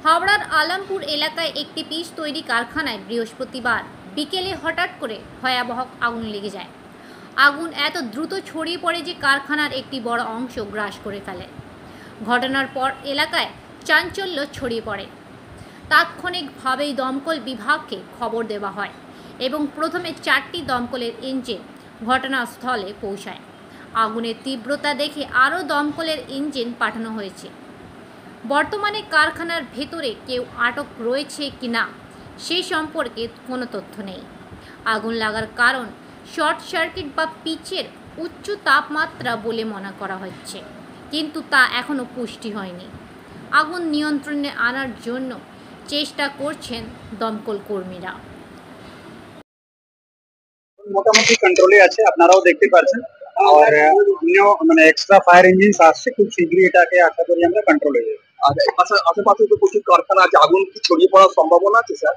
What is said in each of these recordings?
হাওড়ার আলমপুর এলাকায় একটি পিচ তৈরি কারখানায় বৃহস্পতিবার বিকেলে হঠাৎ করে ভয়াবহ আগুন লেগে যায়। আগুন এত দ্রুত ছড়িয়ে পড়ে যে কারখানার একটি বড় অংশ গ্রাস করে ফেলে। ঘটনার পর এলাকায় চাঞ্চল্য ছড়িয়ে পড়ে। তাৎক্ষণিকভাবেই দমকল বিভাগকে খবর দেওয়া হয় এবং প্রথমে 4টি দমকলের ইঞ্জিন ঘটনাস্থলে পৌঁছায়। আগুনের তীব্রতা দেখে আরও দমকলের ইঞ্জিন পাঠানো হয়েছে। বর্তমানে কারখানার ভেতরে কেউ আটক রয়েছে কিনা সে সম্পর্কে কোনো তথ্য নেই। আগুন লাগার কারণ শর্ট সার্কিট বা পিচের উচ্চ তাপমাত্রা বলে মনে করা হচ্ছে, কিন্তু তা এখনও পুষ্টি হয়নি। আগুন নিয়ন্ত্রণে আনার জন্য চেষ্টা করছেন দমকল কর্মীরা। মোটামুটি কন্ট্রোলে আছে, আপনারাও দেখতে পাচ্ছেন। আর মানে এক্সট্রা ফায়ার ইঞ্জিন আসছে, খুব শীঘ্রই এটাকে আশা করি আমরা কন্ট্রোল হয়ে যাবে। আশেপাশে তো প্রচুর কারখানা আছে, আগুন কি ছড়িয়ে পড়ার সম্ভাবনা আছে স্যার?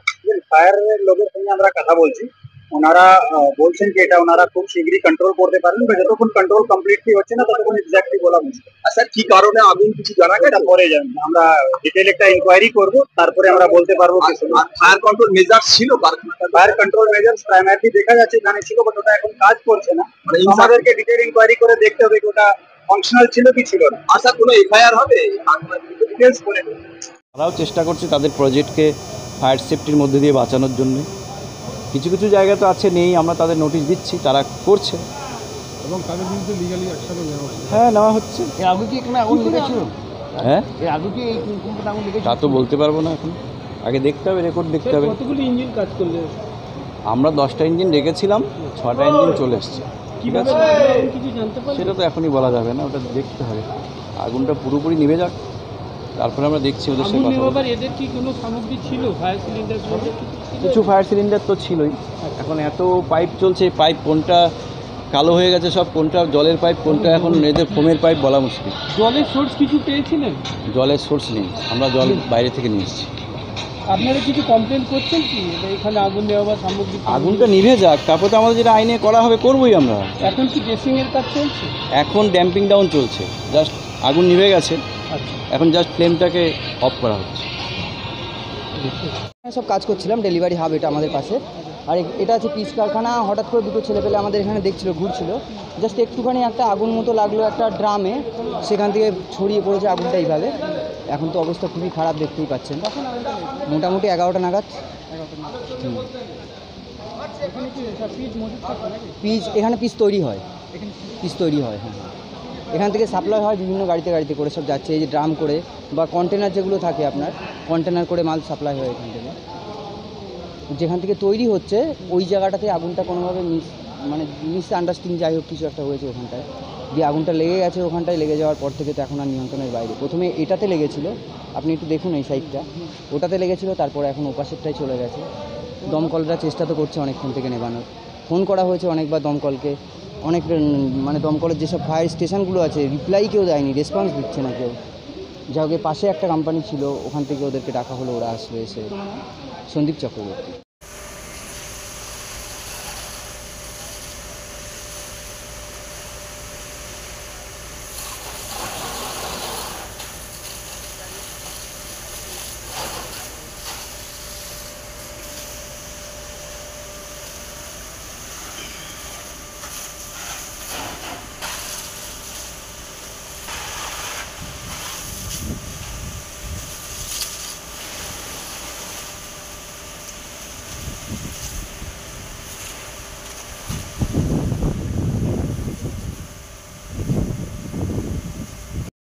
ফায়ার লোকের সঙ্গে আমরা কথা বলছি, ওনারা বলছেন যে এটা ওনারা খুব শীঘ্রই কন্ট্রোল করতে পারবেন। যতক্ষণ কন্ট্রোল কমপ্লিটলি হচ্ছে না ততক্ষণ এক্স্যাক্টলি বলা মুশকিল। স্যার কি কারণে আগুন কিছু জানা গেছে? এটা পরে জানি, আমরা ডিটেইল একটা ইনকোয়ারি করব, তারপরে আমরা বলতে পারবো। ফায়ার কন্ট্রোল মেজার্স ছিল কারখানাটা? ফায়ার কন্ট্রোল মেজার্স প্রাইমারিলি দেখা যাচ্ছে এখানে ছিল, বাট ওটা এখন কাজ করছে না। মানে আমাদেরকে ডিটেইল ইনকোয়ারি করে দেখতে হবে ওটা ফাংশনাল ছিল কি ছিল না। আচ্ছা, কোনো এফআইআর হবে? ডিটেইলস করে তারাও চেষ্টা করছে তাদের প্রজেক্টকে ফায়ার সেফটির মধ্যে দিয়ে বাঁচানোর জন্য। কিছু কিছু জায়গা তো আছে নেই, আমরা তাদের নোটিশ দিচ্ছি, তারা করছে এবং তাদের বিরুদ্ধে লিগালি অ্যাকশনও নেওয়া হচ্ছে। হ্যাঁ, নেওয়া হচ্ছে। এর আগে কি এখানে আগুন লেগেছিল? হ্যাঁ, এর আগে কি এই কোম্পানিতে আগুন লেগেছিল? তা তো বলতে পারবো না এখন, আগে দেখতে হবে, রেকর্ড দেখতে হবে। কতগুলো ইঞ্জিন কাজ করলে? আমরা 10টা ইঞ্জিন রেখেছিলাম, 6টা ইঞ্জিন চলে এসছে। কিভাবে কিছু জানতে পারবেন? সেটা তো এখনই বলা যাবে না, ওটা দেখতে হবে। আগুনটা পুরোপুরি নিভে যাক, তারপরে আমরা দেখছি ওদের সাথে কথা বলবো। এদের কি কোনো সামগ্রী ছিল? ফায়ার সিলিন্ডার কিছু ফায়ার সিলিন্ডার তো ছিলই। এখন এত পাইপ চলছে, পাইপ কোনটা কালো হয়ে গেছে সব, কোনটা জলের পাইপ, কোনটা এখন এদের ফোমের পাইপ বলা মুশকিল। জলের সোর্স কিছু পেয়েছিলেন? জলের সোর্স নেই, আমরা জল বাইরে থেকে নিয়ে এসেছি। আপনারা কিছু কমপ্লেন করছেন কি এখানে আগুন দেওয়া বা সামগ্রী? আগুনটা নিভে যাক, তারপরে তো আমাদের যেটা আইনে করা হবে করবোই আমরা। এখন কি ড্রেসিংয়ের কাজ চলছে? এখন ড্যাম্পিং ডাউন চলছে, জাস্ট আগুন নিভে গেছে, আচ্ছা, এখন জাস্ট ফ্লেমটাকে অফ করা হচ্ছে। সব কাজ করছিলাম, ডেলিভারি হাব এটা আমাদের পাশে। আর এটা আছে পিস কারখানা। হঠাৎ করে দুটো ছেলেপেলে আমাদের এখানে দেখছিল, ঘুরছিল, জাস্ট একটুখানি একটা আগুন মতো লাগলো একটা ড্রামে, সেখান থেকে ছড়িয়ে পড়েছে আগুনটা এইভাবে। এখন তো অবস্থা খুবই খারাপ, দেখতেই পাচ্ছেন। মোটামুটি 11টা নাগাদ। পিস এখানে পিস তৈরি হয়, হ্যাঁ। এখান থেকে সাপ্লাই হয় বিভিন্ন গাড়িতে করে সব যাচ্ছে, এই যে ড্রাম করে বা কন্টেনার যেগুলো থাকে আপনার, কন্টেনার করে মাল সাপ্লাই হয় এখান থেকে। যেখান থেকে তৈরি হচ্ছে ওই জায়গাটাতে আগুনটা কোনোভাবে মিস আন্ডারস্ট্যান্ডিং যাই হোক কিছু একটা হয়েছে ওখানটায়, দিয়ে আগুনটা লেগে গেছে। ওখানটায় লেগে যাওয়ার পর থেকে তো এখন আর নিয়ন্ত্রণের বাইরে। প্রথমে এটাতে লেগেছিল, আপনি একটু দেখুন এই সাইডটা, ওটাতে লেগেছিল, তারপরে এখন ওপাশেরটাই চলে গেছে। দমকলরা চেষ্টা তো করছে অনেকক্ষণ থেকে নেবানোর, ফোন করা হয়েছে অনেকবার দমকলকে, অনেক দমকলের যেসব ফায়ার স্টেশনগুলো আছে রিপ্লাই কেউ দেয়নি, রেসপন্স দিচ্ছে না কেউ। যা হোক, পাশে একটা কোম্পানি ছিল, ওখান থেকে ওদেরকে ডাকা হলো, ওরা আসবে। এসে সন্দীপ চক্রবর্তী।